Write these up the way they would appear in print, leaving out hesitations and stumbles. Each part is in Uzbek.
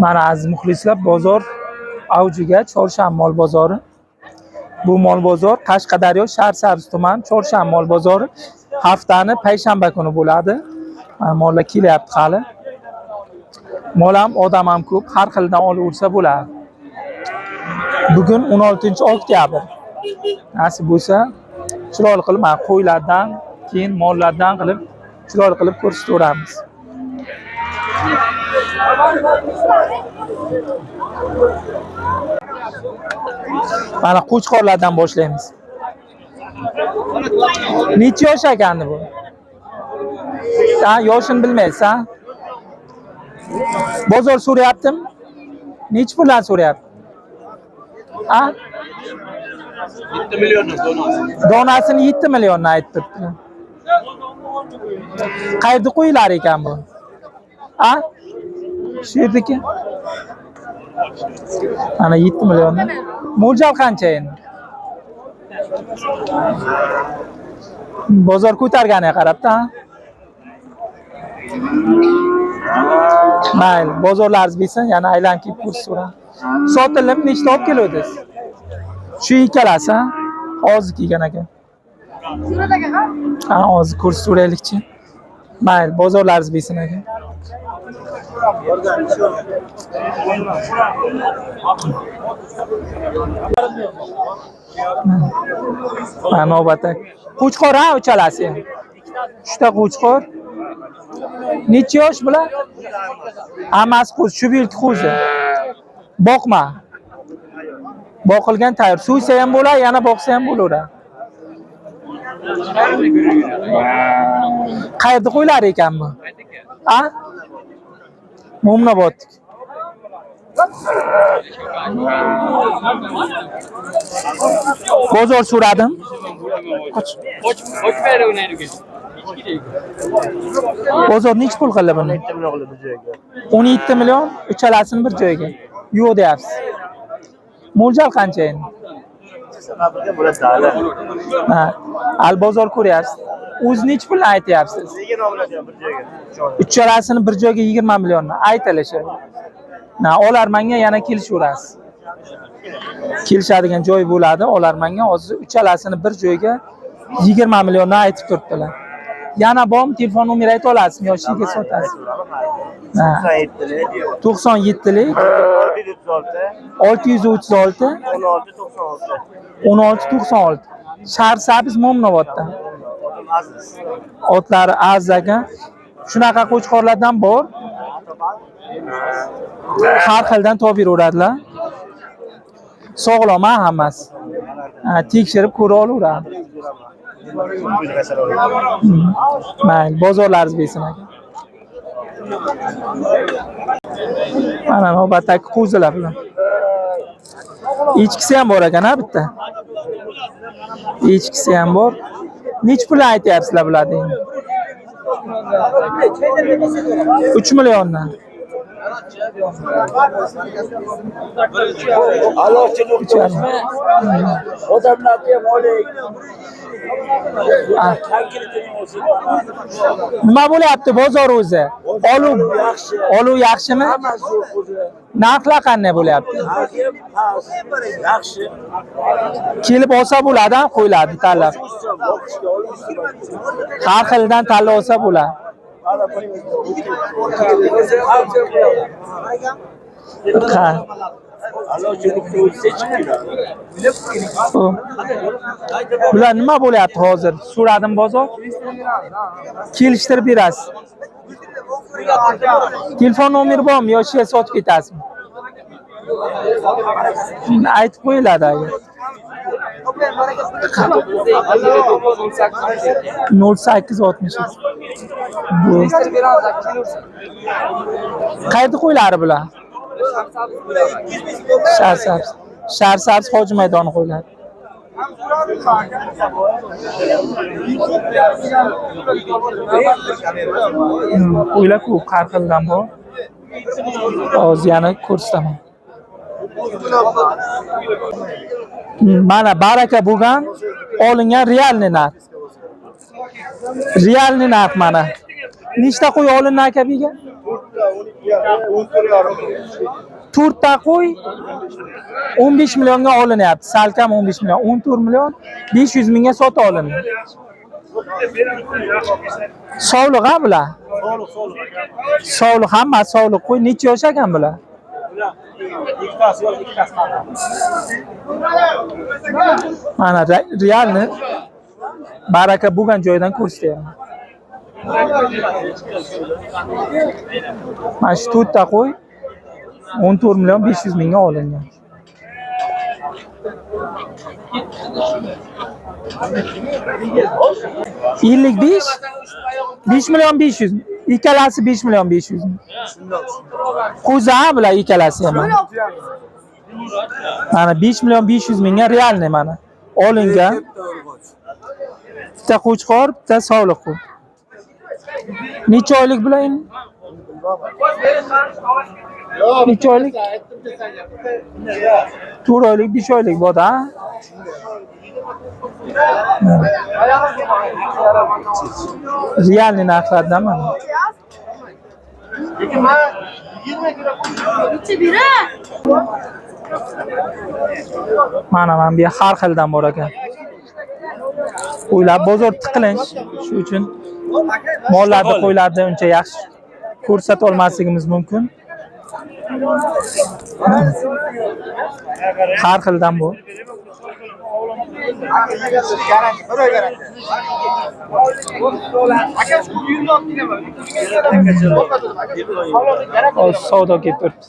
Mana aziz muxlislar, bozor avjiga Chorshanba mol bozori. Bu mol bozor Qashqadaryo Shahrisabz tuman Chorshanba mol bozori haftani payshanba kuni bo'ladi. Mollar kelyapti hali. Mol ham, odam ham ko'p, har xildan olaversa bo'ladi. Bugun 16-oktyabr. Nasib bo'lsa, chiroyli qilib qo'ylardan, keyin mollardan qilib chiroyli qilib ko'rsataveramiz. Mana qo'chqorlardan boshlaymiz. Necha yosh ekandi bu? Sen yoshini bilmaysan? Bozor so'rayaptimi? Necha puldan so'rayapti? Ha? 7 milliondan donasi. Donasini 7 milliondan aytibdi. Qayerda qo'yilar ekan bu? Ha? Shu yerdaki? Ana 7 milliondan. Mo'ljal qancha endi? Bozor ko'targaniga qarabda, ha? Mayli, bozorlaringiz bilsin, yana aylanib kelib ko'rsataman. Sotilib nechta olib keluvdingiz? Shu ikkalasi, ha? Hozir kelgan ekan. Ha, hozir ko'rsataveraylikchi. Mayli, bozorlaringiz bilsin aka. Mana navbatda qo'chqor ha, uchalasi. 3 ta qo'chqor. Necha yosh bular? Hammasi qo'z, shu yilki qo'zi. Boqma. Boqilgan tayyor. So'ysa ham bo'ladi, yana boqsa ham bo'laveradi. Qayerda qo'ylar ekan bu? Ha? Mo'minobod. Bozor so'radim. Bozor necha pul qildi buni? 17 million uchalasini bir joyga. Yo'q deyapsiz. Mo'ljal qancha endi? Ha, al bozor ko'ryapsiz. O'zi necha pul aytyapsiz? 20 million bir joyga. Uchalasini bir joyga 20 milliondan aytilishi. Na, olarmanga yana kelishaverasiz. Kelishadigan joy bo'ladi, olarmanga hozir uchalasini bir joyga 20 milliondan aytib turibdilar. Yana bormi, telefon nomeri ayta olasizmi yoki shunga sotasiz? 97lik 636 1696 Shahrisabz Mo'minoboddan. Otlari aziz aka. Shunaqa qo'chqorlardan bor. Har xildan topiraveradilar. Sog'lom hammasi. Tekshirib ko'ra olaveradi. Mayli, bozorlaringiz bilsin aka. Mana navbatdagi qo'zilar bilan. Echkisi ham bor ekan, ha, bitta. Echkisi ham bor. Nech pul aytyapsizlar bularni endi? 3 milliondan. Odamlarga molik. Nima bo'lyapti bozor o'zi? Oluv yaxshimi? Narxlar qanday bo'lyapti? Yaxshi. Kelib olsa bo'ladi, qo'yiladi tanlab. Har xildan tanlab olsa bo'ladi. Bular nima bo'lyapti hozir? So'radim bozor. Kelishtirib berasiz. Telefon nomeri bormi yoki sotib ketasizmi? Aytib qo'yiladi agar. 0860. Bu. Qayerda qo'ylari bular? Shahrisabz Hoji maydoni qo'yladi. Qo'ylar ko'p, har xildan bor. Hozir yana ko'rsataman. Mana baraka bo'lgan, olingan realni narx. Realni narx mana. Nechta qo'y olindi aka biga? to'rtta qo'y 15 millionga olinyapti. Salkam 15 million, 14 million 500 mingga sotib olindi. Sog'liq ha bular. Sog'liq, hamma sog'liq qo'y. Necha yosh ekan bular? Mana realni baraka bo'lgan joydan ko'rsatyapman. Mana shu to'rtta qo'y 14 million 500 mingga olingan. Yillik 5 million 500. Ikkalasi 5 million 500. Qo'za bular ikkalasi ham. Mana 5 million 500 mingga realni mana olingan. Bitta qo'chqor, bitta sog'liq qo'y. Necha oylik bular endi? Necha oylik? 4 oylik, 5 oylik bor-da. Realni narxlardan mana. Mana bu har xildan bor ekan. Qo'ylar bozor tiqilinch, shu uchun mollarni qo'ylarni uncha yaxshi ko'rsata olmasligimiz mumkin. Har xildan bor. Savdo kelib turibdi.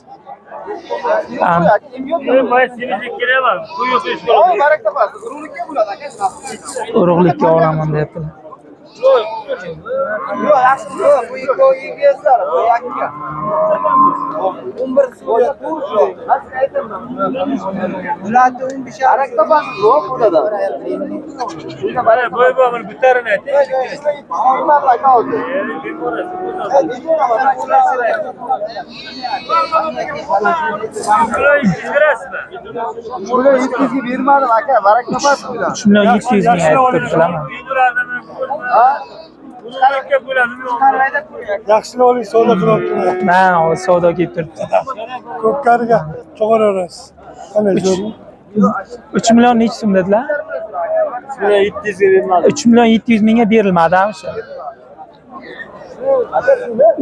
Urug'likka olaman deyaptilar. Yaxshini oling, savdo qilyapti. Ha, o savdo kelib turibdi. Ko'pkariga cho'g'orasiz. Qanday zo'rmi? 3 million necha so'm dedilar? 3 million 700 mingga berilmadi o'sha.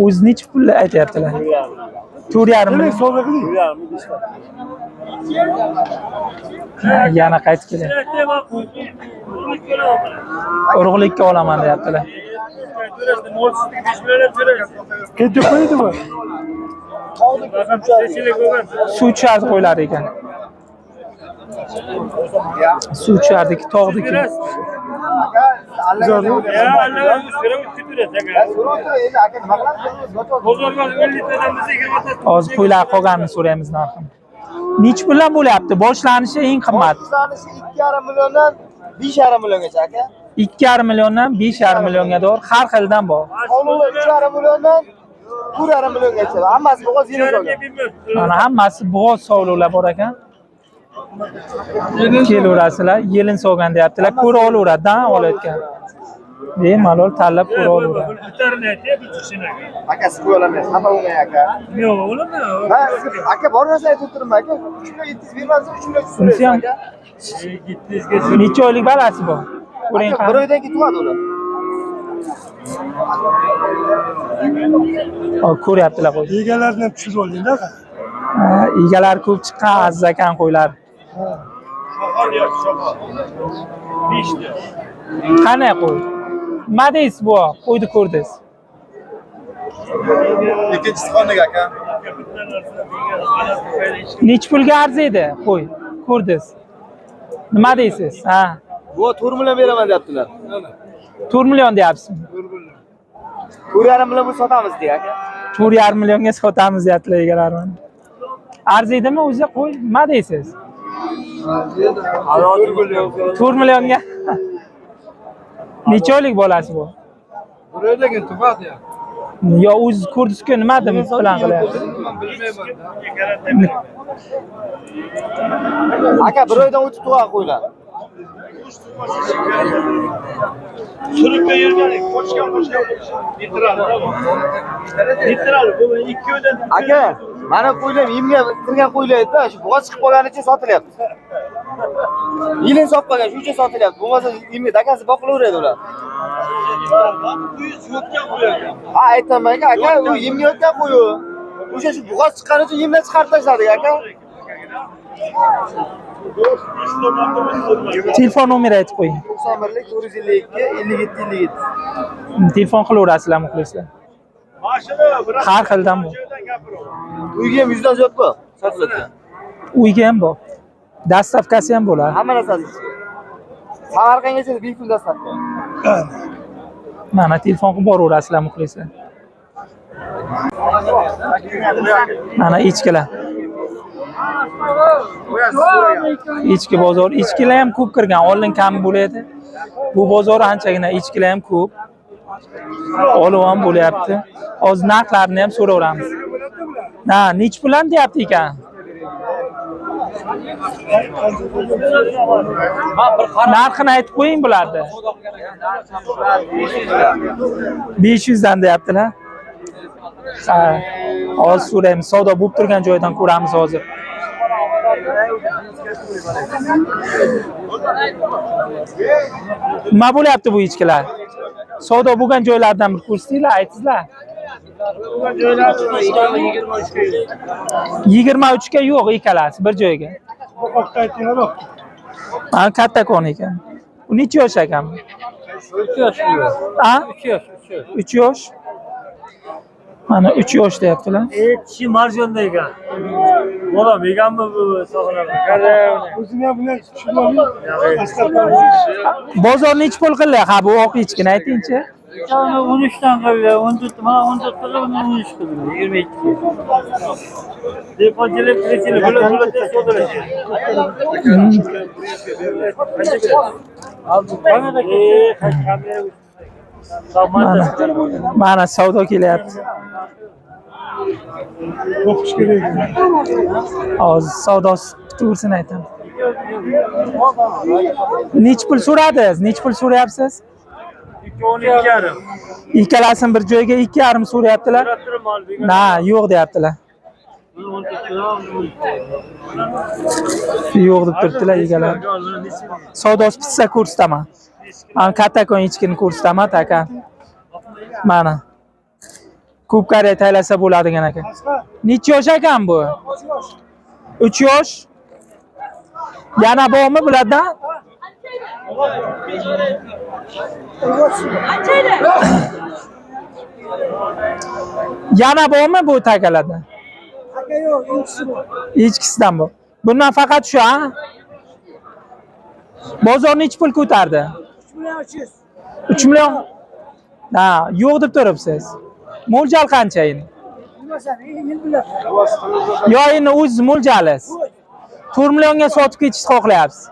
O'zi necha pul aytyaptilar? 4,5 million. Savdo qiling. Yana qaytib kelyapti. Urug'likka olaman deyaptilar. Ketib qo'ydimi? Suv ichardi qo'ylar ekan. Suv ichardik, tog'diki. Hozir qo'ylar qolganini so'raymiz narxini. Necha puldan bo'lyapti? Boshlanishi eng qimmat. Boshlanishi 2,5 milliondan 5,5 milliongacha aka. 2,5 milliondan 5,5 millionga doğru har xildan bor. Qonunlar 3,5 milliondan 4,5 milliongacha. Hammasi bo'g'oz yeni bo'lgan. Mana hammasi bo'g'oz sovliqlar bor ekan. Kelaverasizlar, yelin sovgan deyaptilar. Ko'ra olaveradi-dan olayotgan. Bemalol tanlab ko'ra olaveradi. Akasi qo'ya olmaysiz. Xafa bo'lmang aka. Yo'q, o'limi? Ha, aka bor narsa aytib turibman aka. 3 million 700 bermansiz, 3 million Bunisi ham aka. necha oylik balasi bor? Ko'ring Bir oydan keyin tug'adi ular. Ko'ryaptilar qo'y. Egalarni ham tushirib oldingda aka. Egalar ko'p chiqqan aziz ekan qo'ylar. Shoqol yo'q, shoqol. 5 ta. Qanday qo'y? Nima deysiz bu? Qo'yni ko'rdingiz. Ikkinchisi qondiga aka. Necha pulga arziydi qo'y? Ko'rdingiz. Nima deysiz? Ha. Bu 4 million beraman deyaptilar. 4 million deyapsizmi? 4,5 million bu sotamiz deya aka. 4,5 millionga sotamiz deyaptilar egalar. Arziydimi o'zi qo'y? Nima deysiz? 4 millionga. Necha oylik bolasi bu? Bir oydan keyin tug'adi ya. Yo o'zi ko'rdingiz-ku nima deb plan qilyapsiz? Aka bir oydan o'tib tug'adi qo'ylar. Sürüp yürüyelim. Koşkan. Literal. Bu iki öden. Aka, mana qo'ylar yemga kirgan qo'ylar-da, shu bo'g'oz chiqib qolganicha sotilyapti. Yilin sotib qolgan, shu uchun sotilyapti. Bo'lmasa yemga dakasi boqilaveradi ular. Ha, aytaman aka, u yemga yotgan qo'yi. O'sha shu bo'g'oz chiqqani uchun yemdan chiqarib tashladik aka. Telefon nomeri aytib qo'ying. 91lik 452 57 57. Telefon qilaverasizlar muxlislar. Har xildan bu. Uyga ham 100 dan ziyod bor, sotilyapti. Uyga ham bor. Dastavkasi ham bo'ladi. Hamma narsasi. Samarqandgacha bepul dastavka. Mana telefon qilib boraverasizlar muxlislar. Mana ichkilar. Ichki bozor, ichkilar ham ko'p kirgan, oldin kam bo'ladi. Bu bozor anchagina ichkilar ham ko'p. Olov ham bo'lyapti. Hozir narxlarini ham so'raveramiz. Nech puldan deyapti ekan? Narxini aytib qo'ying bularni. 500 dan deyaptilar. Ha, hozir so'raymiz. Savdo bo'lib turgan joydan ko'ramiz hozir. Nima bo'lyapti bu ichkilar? Savdo bo'lgan joylardan bir ko'rsatinglar, aytsizlar. 23 ga yo'q ikkalasi bir joyga. Ha, kattakon ekan. U necha yosh ekan? 3 yosh. Ha? 3 yosh. 3 yosh. Mana 3 yosh deyaptilar. Kishi marjonda ekan. Bolam ekanmi bu sog'lama? O'zini ham bilan tushunolmayman. Bozor necha pul qildi? Ha, bu oq ichkini aytingchi. 13 dan qildi, 14 mana 14 qildi, uni 13 qildi. 22. Deponchilar kirishini bo'lib so'raydi. Mana savdo kelyapti. O'qish kerak. Hozir savdosi tursin aytaman. Nech pul so'radingiz? Nech pul so'rayapsiz? 12,5. Ikkalasini bir joyga 2,5 so'rayaptilar. Yo'q deyaptilar. Yo'q deb turibdilar egalar. Savdosi bitsa ko'rsataman. Mana kattakon ichkini ko'rsataman aka. Mana. Ko'p qariya taylasa bo'ladigan aka. Necha yosh ekan bu? 3 yosh. Yana bormi bulardan? Yana bormi bu takalardan? Aka yo'q, ikisi bor. Ichkisidan bu. Bundan faqat shu, ha? Bozor necha pul ko'tardi? 3 million. Yo'q deb turibsiz. Mo'ljal qancha endi? Yo, endi o'z mo'ljalingiz. 4 millionga sotib ketishni xohlayapsiz.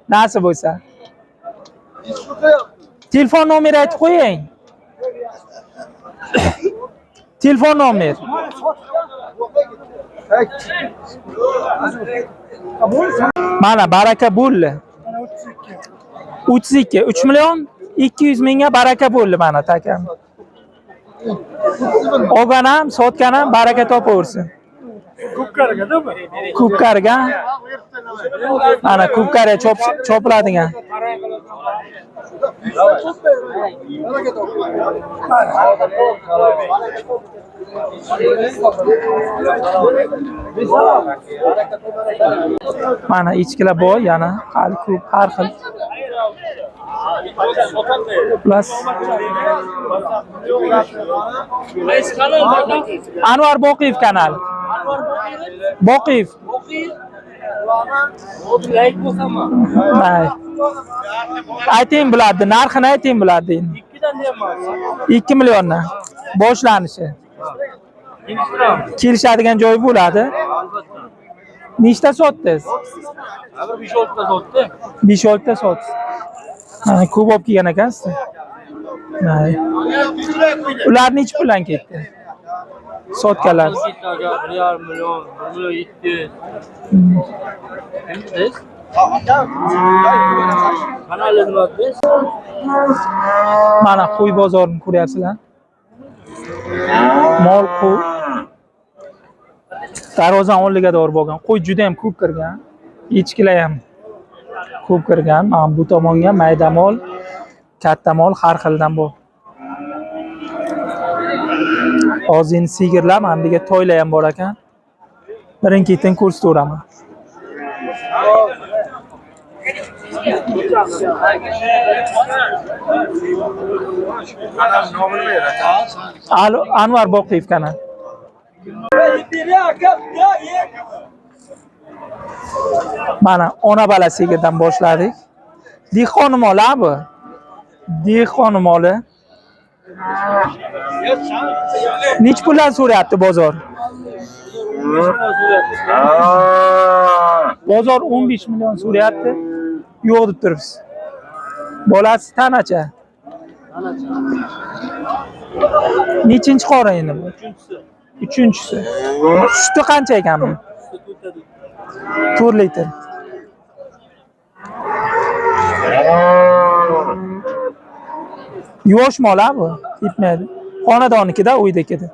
Nasib bo'lsa. Telefon nomeri aytib qo'ying. Telefon nomeri. Mana baraka bo'ldi. 32, 3 million 200 mingga baraka bo'ldi mana takam. Olgan ham, sotgan ham baraka topaversin. Ko'pkariga-da bu. Ko'pkariga. Mana ko'pkariga chopiladigan. Mana ichkilar bor, yana hali ko'p, har xil. Plus Anvar Boqiyev kanal. Boqiyev. Ayting bularni, narxini ayting bularni. 2 milliondan boshlanishi. Kelishadigan joy bo'ladi. Nechta sotdingiz? 5-6 ta sotdi. 5-6 ta sotdingiz. Mana ko'p olib kelgan ekansiz. Ular necha puldan ketdi? Sotganlar. 1,5 million, 1,7 million. Kanalda nima deysiz? Mana qo'y bozorini ko'ryapsizlar. Mol qo'y. Darvozani oldiga doğru bo'lgan. Qo'y juda ham ko'p kirgan. Echkilar ham ko'p kirgan. Mana bu tomonga mayda mol, katta mol har xildan bor. Ozin sigirlar, mana bu yerga toylar ham bor ekan. Birin-ketin ko'rsataveraman. Alo, Anvar Boqiyev kanal. Mana ona bola sigirdan boshladik. Dehqon moli bu. Dehqon moli. Nech puldan so'rayapti bozor? Bozor 15 million so'rayapti. Yo'q deb turibsiz. Bolasi tanacha. Nechinchi qora endi bu? Uchinchisi. Suti qancha ekan bu? 4 litr. Yosh mola bu, ketmaydi. Xonadonnikida, uydagida.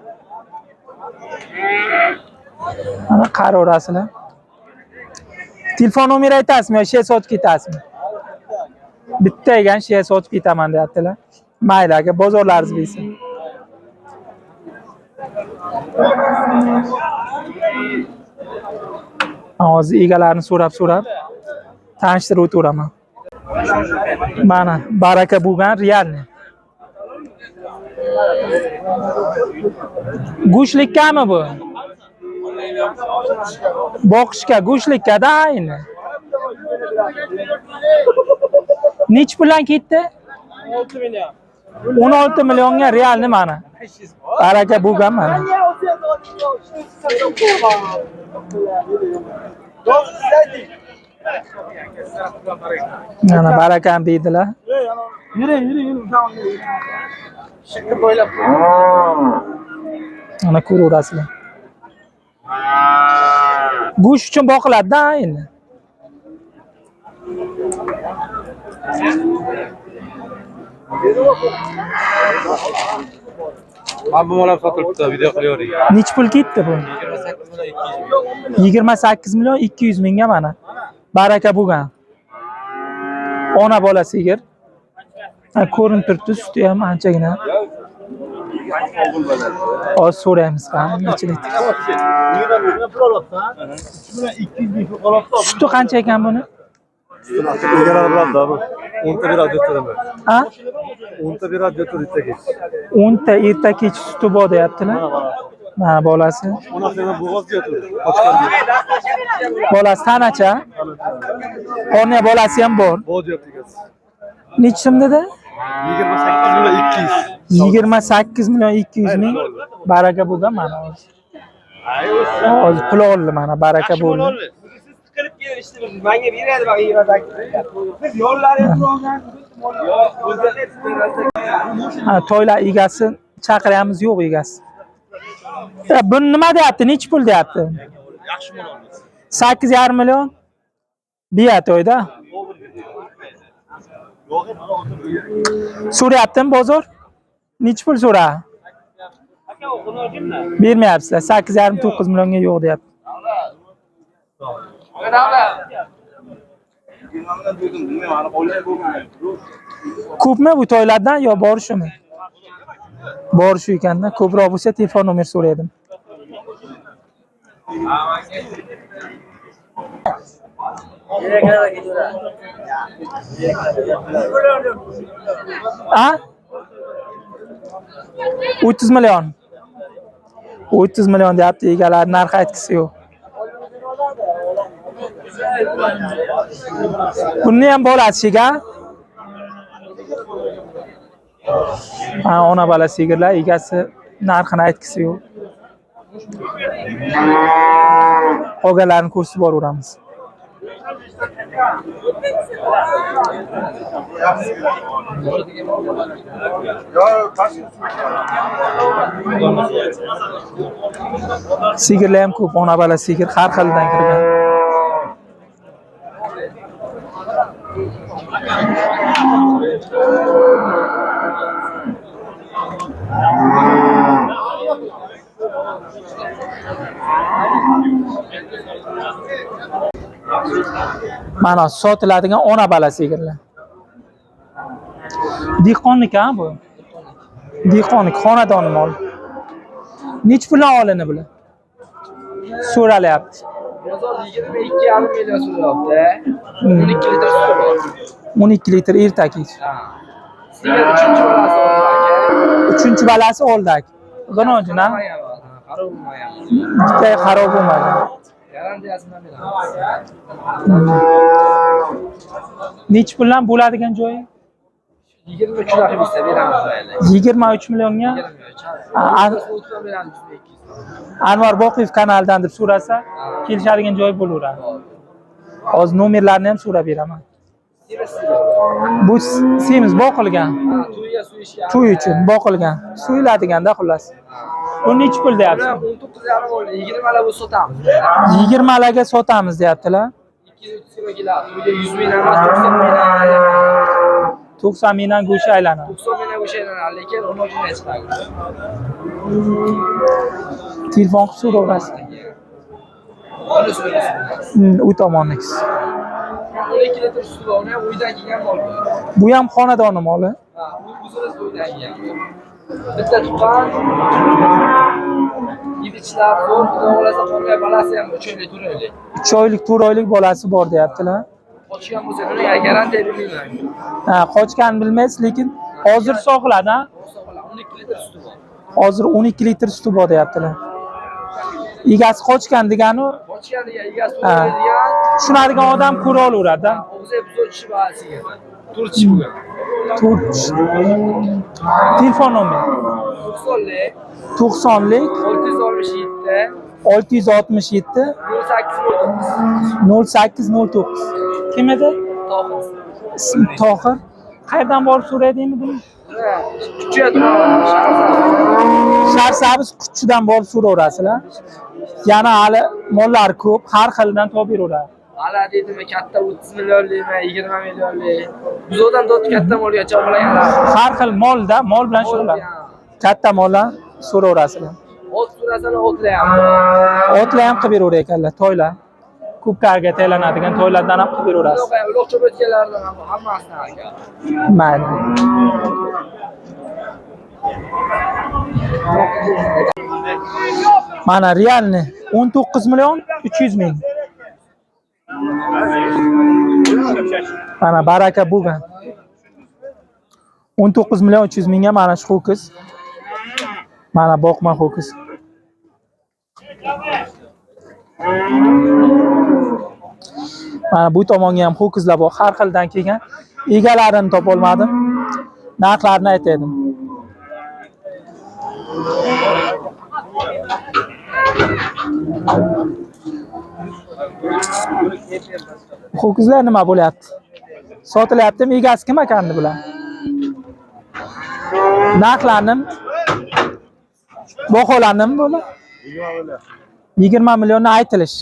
Mana qarorasizlar. Telefon nomeri aytasizmi yo shay sotib ketasizmi? Bitta ekan shay sotib ketaman deyaptilar. Mayli aka, bozorlaringiz bilsin. Hozir egalarni so'rab tanishtirib o'tiraman. Mana baraka bo'lgan realni. Go'shtlikkami bu? Boqishga, go'shtlikka-da ayni. Nech puldan ketdi? 16 million. 16 millionga realni mana. Baraka bo'lgan mana. Mana barakam deydilar. Yürü. Şimdi bo'ylab. Mana ko'raverasizlar. Go'sht uchun boqiladi-da endi. Mana bu molam sotilibdi, video qilyapti. Nech pul ketdi bu? 28 million 200 mingga mana. Baraka bo'lgan. Ona bola sigir. Ko'rinib turibdi, suti ham anchagina. Hozir so'raymiz ham necha litr. Suti qancha ekan buni? Egalar bilan bu. 10 ta beradi deb Ha? 10 ta beradi deb turibdi. 10 ta erta kech suti bor deyaptilar. Mana bolasi. Onasidan bo'g'oz deyapti. Bolasi tanacha. Qorni bolasi ham bor. Bo'g'oz deyapti. Nech so'm dedi? 28 million 200. 28 million 200 ming. Baraka bo'lgan mana hozir. Hozir pul oldi mana, baraka bo'ldi. Qilib kelishdi biz. Menga beradi bak yeradagi. Biz yo'llarga turgan. Ha, toylar egasi chaqiramiz, yo'q egasi. Ya bu nima deyapti? Nech pul deyapti? Yaxshi mo'l olamiz. 8,5 million. Biya to'yda. So'rayaptimi bozor? Nech pul so'ra? Bermayapsizlar. 8,5-9 millionga yo'q deyapti. Ko'pmi bu toylardan yo borishimi? Borishi ekanda, ko'proq bo'lsa telefon nomer so'raydim. Ha? 30 million. 30 million deyapti, egalar narx aytgisi yo'q. Buni ham bolasiga. Ha, ona bola sigirlar, egasi narxini aytgisi yo'q. Qolganlarini ko'rsatib boraveramiz. Sigirlar ham ko'p, ona bola sigir har xildan kirgan. Mana sotiladigan ona bala sigirlar. Dehqonniki ha bu. Dehqonniki xonadon mol. Nech puldan olindi bular? So'ralyapti. Bozor 22,5 million so'rayapti. 12 litr suti bor. 12 litr ertakich. Ha. Sigir 3-chi bolasi aka. 3-chi balasi oldak. Qanonchi na? Xarob bo'lmagan. Bitta xarob bo'lmagan. Garantiyasidan beramiz. Nech puldan bo'ladigan joyi? 23 lax bo'lsa beramiz mayli. 23 millionga. 23. So'tdan beramiz 200. Anvar Boqiyev kanalidan deb so'rasa, kelishadigan joy bo'laveradi. Hozir nomerlarini ham so'rab beraman. Bu semiz boqilgan. To'yga suyishga. To'y uchun boqilgan. So'yiladiganda xullas. Bu nech pul deyapsiz? 19,5 bo'ldi. 20 mala bo'lsa sotamiz. 20 laga sotamiz deyaptilar. 200 kilogram. To'yga 100 ming emas, 90 ming. 90 mingdan go'sht aylanadi. 90 ming o'sha aylanadi, lekin 10 kundan chiqadi. Telefon qilib so'raverasiz. Buni so'raysiz. U tomonnikisi. 12 litr suti bor, uni ham uydan kelgan mol bu. Bu ham xonadoni moli. Ha, bu o'zimiz uydan kelgan. Bitta tuqqan. Yigitlar zo'r, xudo xolasa qolgan balasi ham 3 oylik, 4 oylik. 3 oylik, 4 oylik bolasi bor deyaptilar. Qochgan bo'lsa, unga garantiya bermayman. Ha, qochgan bilmaysiz, lekin hozir sog'ladi, ha? 12 litr suti bor. Hozir 12 litr suti bor deyaptilar. Egasi qochgan degani, Qochgan degan egasi o'ldigan. tushunadigan odam ko'ra olaveradi-da. O'zi buzuvchi balasiga. Turchi bo'lgan. Turch. Telefon nomeri 90lik 90lik 667 667 0809. 0809. Kim edi? Ismi Tohir. Qayerdan borib so'raydingmi buni? Sharsabz Quchidan borib so'raverasizlar. Yana hali mollar ko'p, har xildan topib beraveradi. Hala deydimi katta 30 millionlikmi, 20 millionlik. Buzodan dot katta molgacha olaganlar. Har xil molda, mol bilan shug'ullanadi. Katta mollar so'raverasizlar. Ot surasalar otlayapti. Otlar ham qilib beraverar ekanlar, to'ylar. Ko'pkarga taylanadigan to'ylardan ham qilib beraverasiz. Uloq cho'p o'tganlardan ham hammasidan aka. Mayli. Mana realni 19 million 300 ming. Mana baraka bo'lgan. 19 million 300 mingga mana shu ho'kiz. Mana boqma ho'kiz. Mana bu tomonga ham ho'kizlar bor, har xildan kelgan. Egalarini topa olmadim. Narxlarini aytaydim. Ho'kizlar nima bo'lyapti? Sotilyaptimi? Egasi kim ekanini bular? Narxlarim baholandim bular. 20 milliondan aytilish.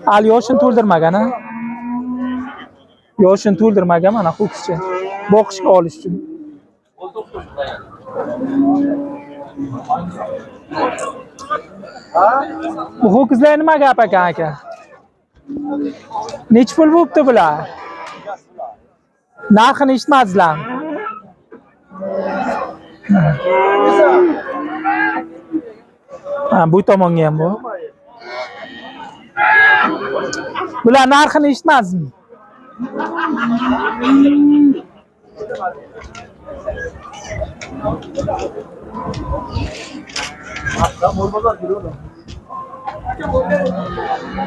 Hali yoshini to'ldirmagan, ha? Yoshini to'ldirmagan mana ho'kizcha. Boqishga olish uchun. Bu ho'kizlar nima gap ekan aka? Nech pul bo'libdi bular? Narxini eshitmadingizlar? Ha, bu tomonga ham bor. Bular narxini eshitmadingizmi?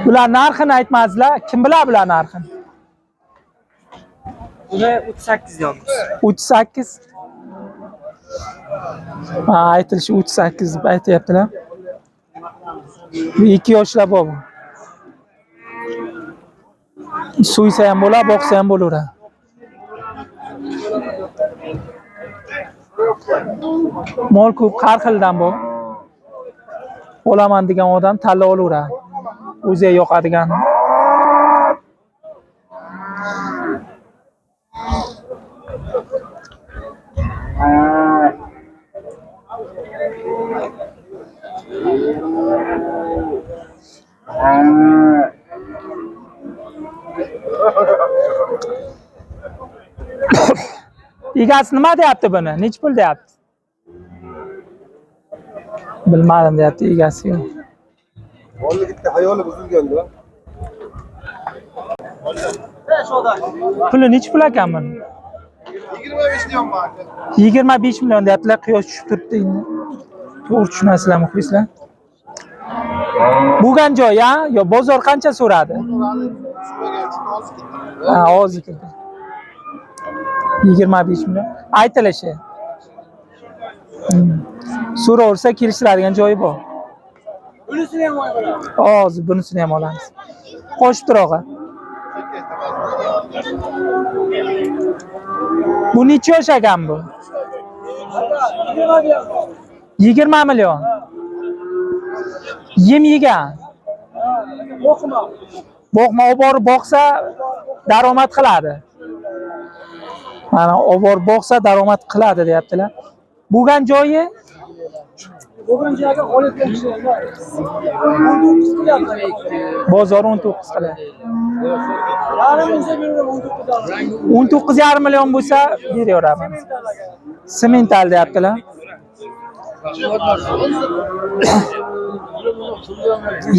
Bular narxini aytmadingizlar. Kim bilar bular narxini? Buni 38 deyapmiz. 38. Ha, aytilishi 38 deb aytayaptilar. Bu 2 yoshlar bor. So'ysa ham bo'ladi, boqsa ham bo'laveradi. Mol ko'p, har xildan bor. Olaman degan odam tanlab olaveradi. O'ziga yoqadigan. Egasi nima deyapti buni? Nech pul deyapti? Bilmadim deyapti egasi yo'q. Bolalikda hayoli buzilganda. Puli nech pul ekan buni? 25 deyapman. 25 million deyaptilar, quyosh tushib turibdi endi. To'g'ri tushunasizlar muxlislar. Bo'lgan joy, ha? Yo bozor qancha so'radi? Ha, hozir keldi. 25 million. Aytilishi. So'raversa kelishtiradigan joyi bor. Bunisini ham olib. Hozir bunisini ham olamiz. Qo'shib tur og'a. Bu necha yosh ekan bu? 20 million. Yem yegan. Boqma olib borib boqsa daromad qiladi. Mana olib borib boqsa daromad qiladi deyaptilar. Bo'lgan joyi Bo'lgan joyga olib kelishganlar. 19 qilyapti. bozor 19 qiladi. Yarim bo'lsa beraman 19 19,5 million bo'lsa beraveraman. Semental deyaptilar.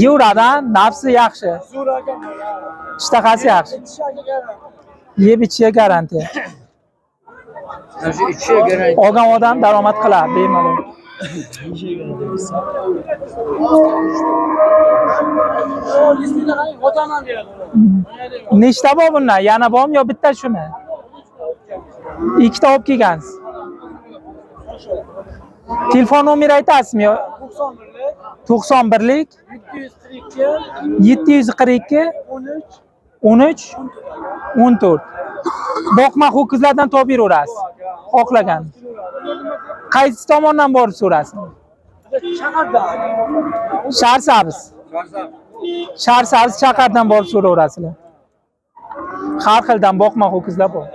Yevradan nafsi yaxshi. zo'r ekan. Ishtahasi yaxshi. Tishaga Yeb ichiga garantiya. Olgan odam daromad qiladi bemalol. otaman deyadi. Nechta bor bundan? Yana bormi yo bitta shuni? Ikkita olib kelgansiz. Telefon nomeri aytasizmi yo? 91lik 742 13 14. Boqma ho'kizlardan topib beraverasiz. Xohlagan. Qaysi tomondan borib so'rasin? Sharsabz. Sharsabz Chaqardan borib so'raverasizlar. Har xildan boqma ho'kizlar bor.